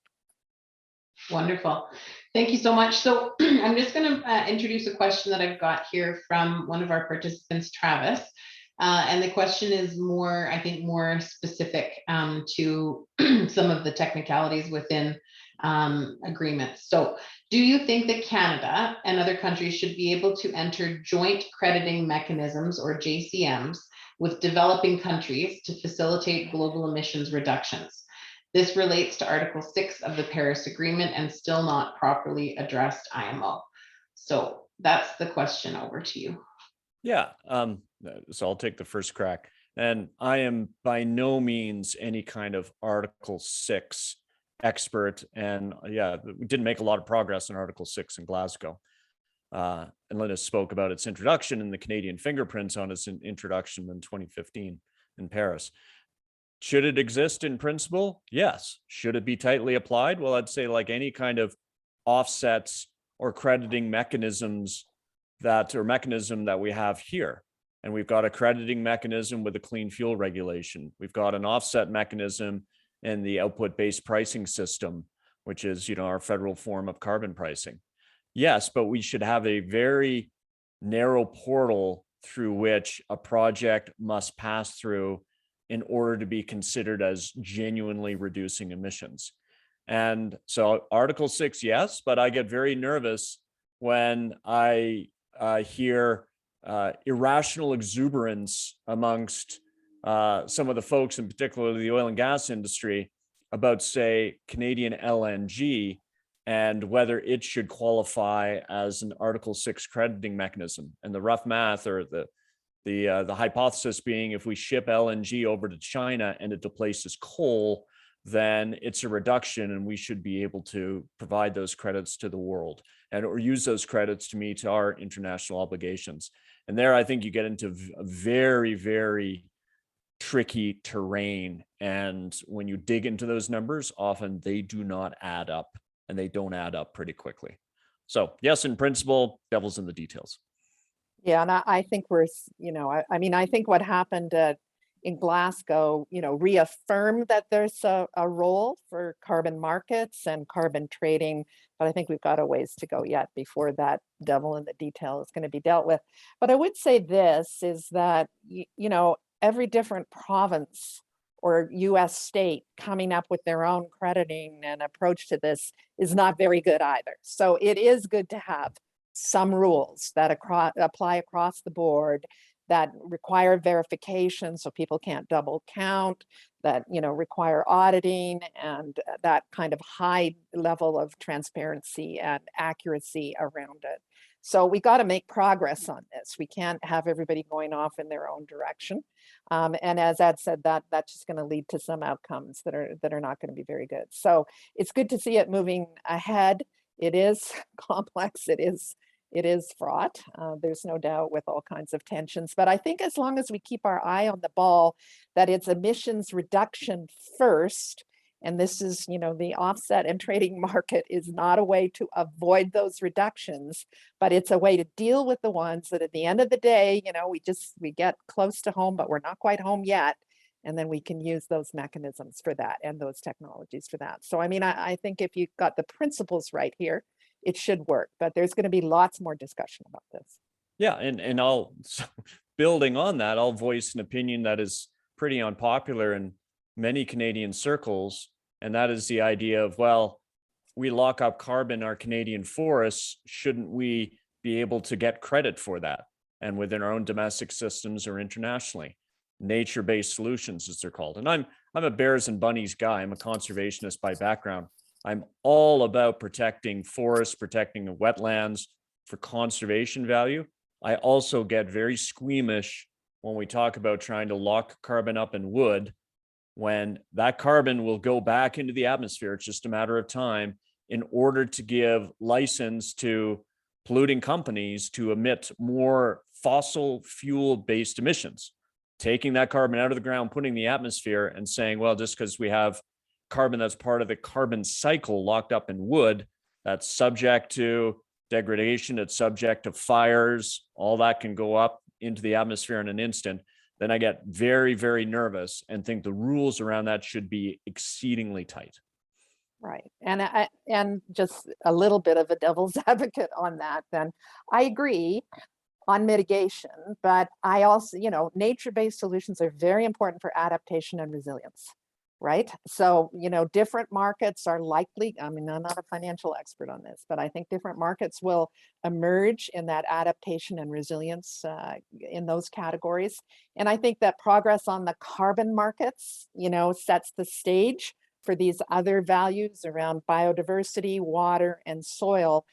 Wonderful. Thank you so much. So I'm just going to introduce a question that I've got here from one of our participants, Travis. And the question is more, I think, more specific to some of the technicalities within agreements. So do you think that Canada and other countries should be able to enter joint crediting mechanisms, or JCMs, with developing countries to facilitate global emissions reductions. This relates to Article 6 of the Paris Agreement and still not properly addressed IMO. So that's the question. Over to you. Yeah, so I'll take the first crack. And I am by no means any kind of Article 6 expert. And yeah, we didn't make a lot of progress in Article 6 in Glasgow. And Linda spoke about its introduction and the Canadian fingerprints on its introduction in 2015 in Paris. Should it exist in principle? Yes. Should it be tightly applied? Well, I'd say like any kind of offsets or crediting mechanisms mechanism that we have here. And we've got a crediting mechanism with a clean fuel regulation. We've got an offset mechanism in the output-based pricing system, which is, our federal form of carbon pricing. Yes, but we should have a very narrow portal through which a project must pass through in order to be considered as genuinely reducing emissions. And so Article 6, yes, but I get very nervous when I hear irrational exuberance amongst some of the folks, in particular the oil and gas industry, about, say, Canadian LNG and whether it should qualify as an Article 6 crediting mechanism. And the rough math, or the hypothesis being, if we ship LNG over to China and it displaces coal, then it's a reduction and we should be able to provide those credits to the world or use those credits to meet our international obligations. And there, I think you get into a very, very tricky terrain. And when you dig into those numbers, often they do not add up, and they don't add up pretty quickly. So yes, in principle, devil's in the details. Yeah, and I think we're, I think what happened in Glasgow, reaffirmed that there's a role for carbon markets and carbon trading, but I think we've got a ways to go yet before that devil in the detail is going to be dealt with. But I would say this is that, every different province or US state coming up with their own crediting and approach to this is not very good either. So it is good to have some rules that apply across the board, that require verification so people can't double count, that require auditing, and that kind of high level of transparency and accuracy around it. So we got to make progress on this. We can't have everybody going off in their own direction. And as Ed said, that's just going to lead to some outcomes that are not going to be very good. So it's good to see it moving ahead. It is complex. It is fraught. There's no doubt, with all kinds of tensions. But I think as long as we keep our eye on the ball, that it's emissions reduction first, and this is, the offset and trading market is not a way to avoid those reductions, but it's a way to deal with the ones that at the end of the day, we get close to home, but we're not quite home yet. And then we can use those mechanisms for that and those technologies for that. So, I think if you've got the principles right here, it should work, but there's going to be lots more discussion about this. Yeah, and building on that, I'll voice an opinion that is pretty unpopular in many Canadian circles, and that is the idea of, well, we lock up carbon in our Canadian forests, shouldn't we be able to get credit for that? And within our own domestic systems or internationally, nature-based solutions, as they're called. And I'm a bears and bunnies guy. I'm a conservationist by background. I'm all about protecting forests, protecting the wetlands for conservation value. I also get very squeamish when we talk about trying to lock carbon up in wood, when that carbon will go back into the atmosphere. It's just a matter of time, in order to give license to polluting companies to emit more fossil fuel-based emissions, taking that carbon out of the ground, putting in the atmosphere, and saying, well, just because we have carbon that's part of the carbon cycle locked up in wood, that's subject to degradation, it's subject to fires, all that can go up into the atmosphere in an instant, then I get very, very nervous and think the rules around that should be exceedingly tight. Right. And just a little bit of a devil's advocate on that, then I agree on mitigation, but I also, nature-based solutions are very important for adaptation and resilience. right? So, different markets are likely, I mean, I'm not a financial expert on this, but I think different markets will emerge in that adaptation and resilience in those categories. And I think that progress on the carbon markets, sets the stage for these other values around biodiversity, water, and soil.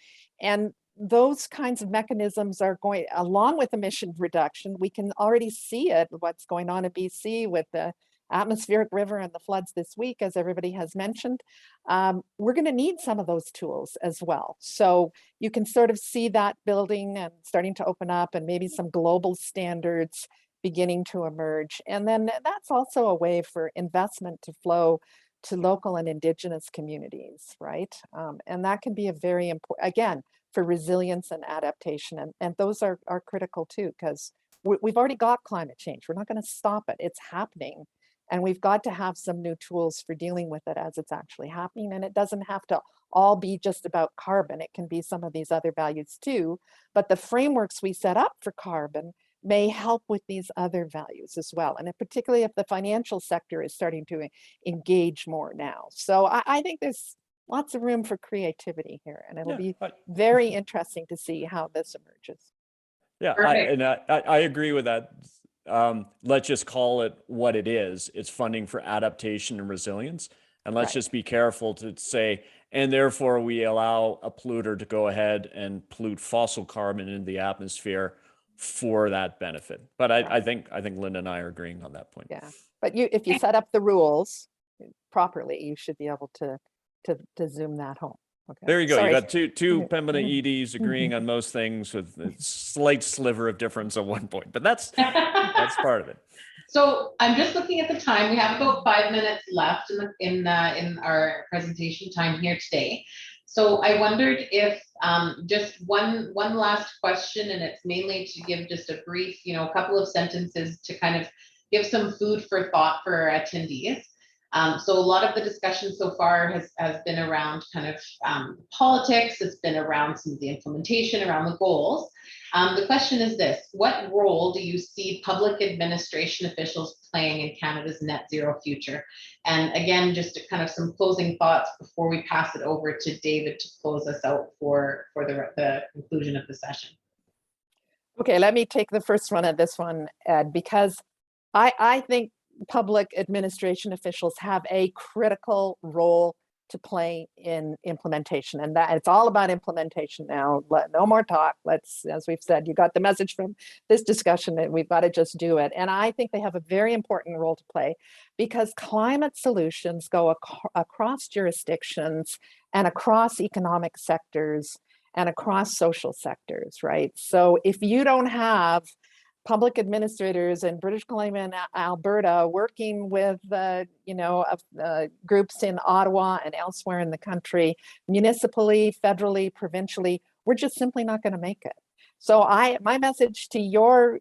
And those kinds of mechanisms are going, along with emission reduction, we can already see it, what's going on in BC with the atmospheric river and the floods this week, as everybody has mentioned. We're going to need some of those tools as well. So you can sort of see that building and starting to open up, and maybe some global standards beginning to emerge. And then that's also a way for investment to flow to local and Indigenous communities, right? And that can be a very important, again, for resilience and adaptation. And those are critical too, because we've already got climate change. We're not going to stop it. It's happening. And we've got to have some new tools for dealing with it as it's actually happening. And it doesn't have to all be just about carbon. It can be some of these other values too. But the frameworks we set up for carbon may help with these other values as well. And particularly if the financial sector is starting to engage more now. So I think there's lots of room for creativity here. And it'll be very interesting to see how this emerges. Yeah, I agree with that. Let's just call it what it is. It's funding for adaptation and resilience. And let's just be careful to say, and therefore we allow a polluter to go ahead and pollute fossil carbon into the atmosphere for that benefit. But I think Linda and I are agreeing on that point. Yeah, but if you set up the rules properly, you should be able to zoom that home. Okay. There you go. Sorry. You got two Pembina EDs agreeing on most things with a slight sliver of difference at one point, but that's part of it. So I'm just looking at the time. We have about 5 minutes left in our presentation time here today. So I wondered if just one last question, and it's mainly to give just a brief, a couple of sentences to kind of give some food for thought for our attendees. So a lot of the discussion so far has been around kind of politics. It's been around some of the implementation, around the goals. The question is this: what role do you see public administration officials playing in Canada's net zero future? And again, just kind of some closing thoughts before we pass it over to David to close us out for the conclusion of the session. Okay, let me take the first one at this one, Ed, because I think public administration officials have a critical role to play in implementation, and that it's all about implementation now. No more talk. Let's, as we've said, you got the message from this discussion that we've got to just do it. And I think they have a very important role to play, because climate solutions go across jurisdictions and across economic sectors and across social sectors, right? So if you don't have public administrators in British Columbia and Alberta working with groups in Ottawa and elsewhere in the country, municipally, federally, provincially, we're just simply not going to make it. So my message to your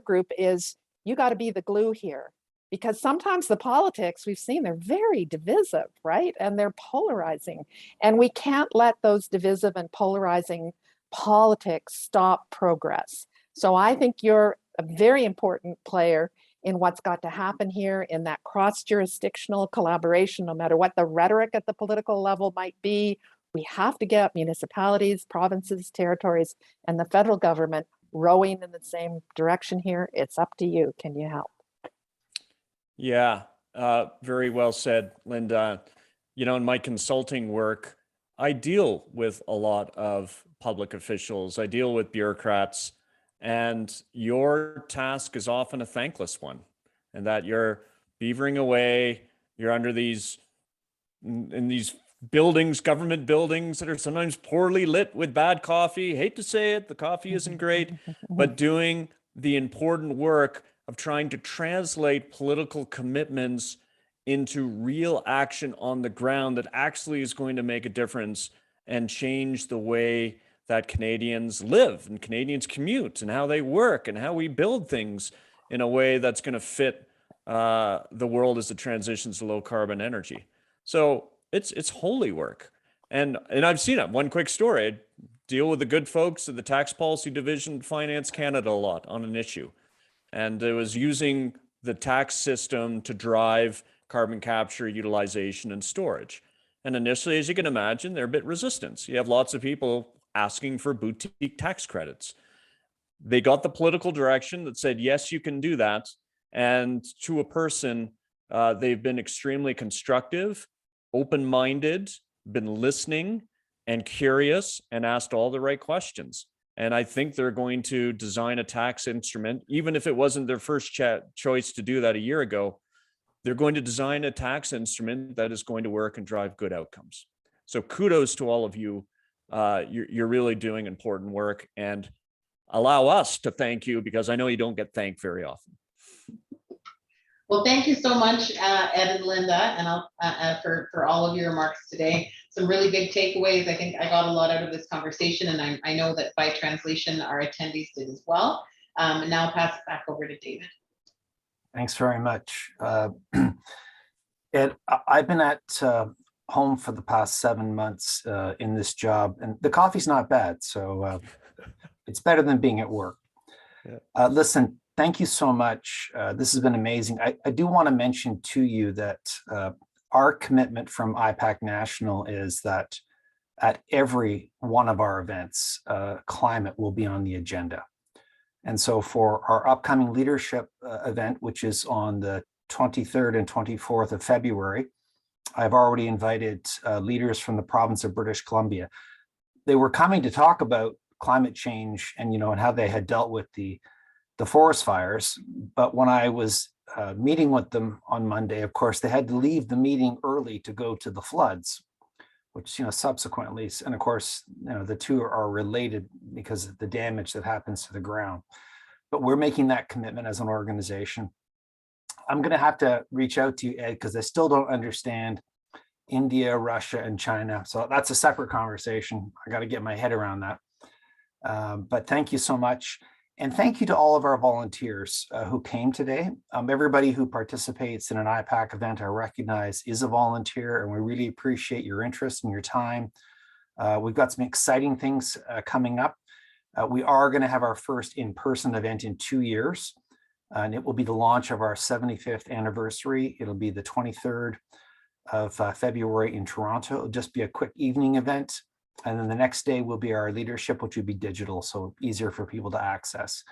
group is, you got to be the glue here, because sometimes the politics we've seen, they're very divisive, right? And they're polarizing, and we can't let those divisive and polarizing politics stop progress. So I think you're a very important player in what's got to happen here in that cross-jurisdictional collaboration, no matter what the rhetoric at the political level might be. We have to get municipalities, provinces, territories, and the federal government rowing in the same direction here. It's up to you. Can you help? Yeah, very well said, Linda. In my consulting work, I deal with a lot of public officials. I deal with bureaucrats. And your task is often a thankless one, and that you're beavering away, you're under these buildings, government buildings that are sometimes poorly lit with bad coffee. Hate to say it, the coffee isn't great, but doing the important work of trying to translate political commitments into real action on the ground that actually is going to make a difference and change the way that Canadians live and Canadians commute and how they work and how we build things in a way that's going to fit the world as it transitions to low carbon energy. So it's holy work. And I've seen it. One quick story: I deal with the good folks at the Tax Policy Division, Finance Canada a lot on an issue. And it was using the tax system to drive carbon capture, utilization, and storage. And initially, as you can imagine, they're a bit resistant. You have lots of people asking for boutique tax credits. They got the political direction that said, yes, you can do that. And to a person, they've been extremely constructive, open-minded, been listening and curious, and asked all the right questions. And I think they're going to design a tax instrument, even if it wasn't their first choice to do that a year ago. They're going to design a tax instrument that is going to work and drive good outcomes. So kudos to all of you. You're really doing important work, and allow us to thank you, because I know you don't get thanked very often. Well, thank you so much, Ed and Linda, and for all of your remarks today. Some really big takeaways. I think I got a lot out of this conversation, and I know that by translation, our attendees did as well. And now I'll pass it back over to David. Thanks very much. Ed, I've been at home for the past 7 months in this job, and the coffee's not bad, so it's better than being at work. Yeah. Listen, thank you so much. This has been amazing. I do want to mention to you that our commitment from IPAC National is that at every one of our events, climate will be on the agenda. And so for our upcoming leadership event, which is on the 23rd and 24th of February, I've already invited leaders from the province of British Columbia. They were coming to talk about climate change and, and how they had dealt with the forest fires. But when I was meeting with them on Monday, of course, they had to leave the meeting early to go to the floods, which, subsequently, and of course, the two are related because of the damage that happens to the ground. But we're making that commitment as an organization. I'm going to have to reach out to you, Ed, because I still don't understand India, Russia, and China. So that's a separate conversation. I got to get my head around that. But thank you so much. And thank you to all of our volunteers who came today. Everybody who participates in an IPAC event, I recognize, is a volunteer, and we really appreciate your interest and your time. We've got some exciting things coming up. We are going to have our first in-person event in 2 years, and it will be the launch of our 75th anniversary. It'll be the 23rd of February in Toronto. It'll just be a quick evening event. And then the next day will be our leadership, which will be digital, so easier for people to access.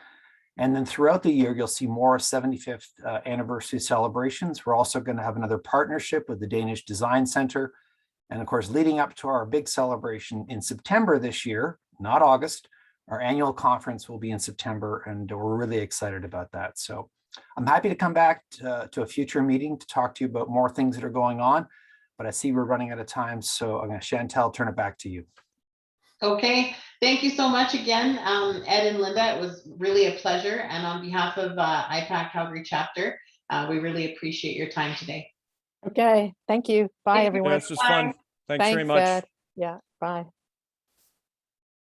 And then throughout the year, you'll see more 75th anniversary celebrations. We're also going to have another partnership with the Danish Design Center. And of course, leading up to our big celebration in September this year, not August, our annual conference will be in September, and we're really excited about that. So I'm happy to come back to a future meeting to talk to you about more things that are going on. But I see we're running out of time, so I'm going to, Chantel, turn it back to you. Okay, thank you so much again, Ed and Linda. It was really a pleasure. And on behalf of IPAC Calgary chapter, we really appreciate your time today. Okay, thank you. Bye, everyone. This was fun. Thanks very much. Ed. Yeah, bye.